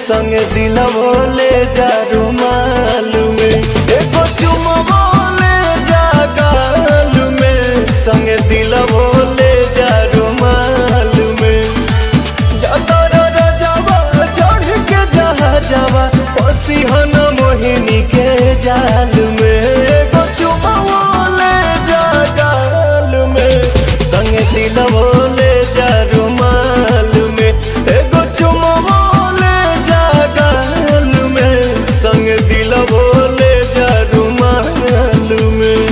संग दिल बोले जा रुमाल में एगो चुमो ले जा गाल में संग दिल बोले जा रुमाल में जातर रजावा चढ़ के जहाजावा पसीहन मोहिनी के जाल में एगो चुमो ले जा गाल में संग दिल बोले जा रुमाल में एगो चुमो संग दिल बोले जा रुमाल में।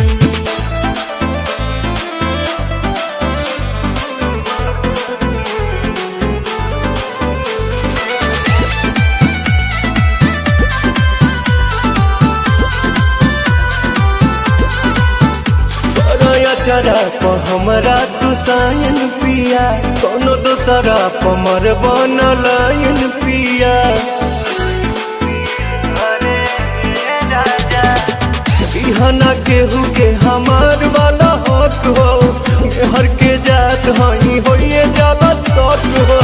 चरा प हमरा तू सायन पिया कोनो दोसरा प मर बनलायन पिया इहना केहू के हमार वाला हक हो हर के जात हई होइए जाला सक हो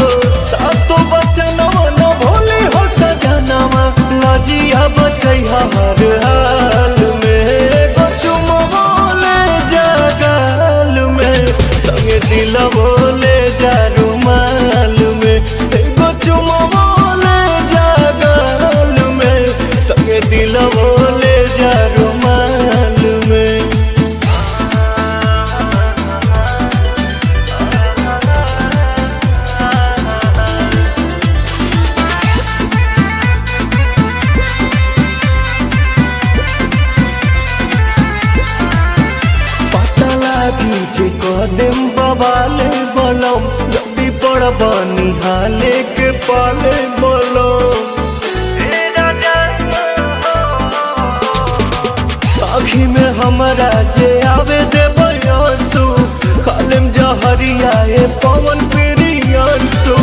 सातो बचनवा न भोले हो सजनवा लजिया बचई हर हाल में एगो चुमो ले जा गाल में संगे दिल बोले जा रुमाल में एगो चुमो ले जा गाल में संगे दिल बोले जा रुमाल में। पता लागी जे कदम बवाले बलम जल्दी पड़ बनी हाले के पाले बलम आँखी में हमरा जे आवे दे बयासु कालम जहरिया ए पवन प्रियांसु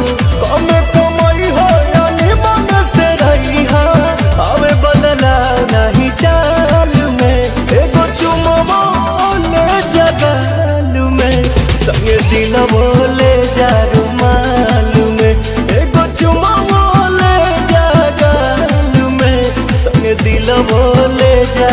कमे कमाई हो यानी मन से रही हा आवे बदला नहीं चाल में एगो चुमो ले जा गाल में संगे दिल बोले जा रुमाल में एगो चुमो ले जा गाल में संगे दिल बोले जा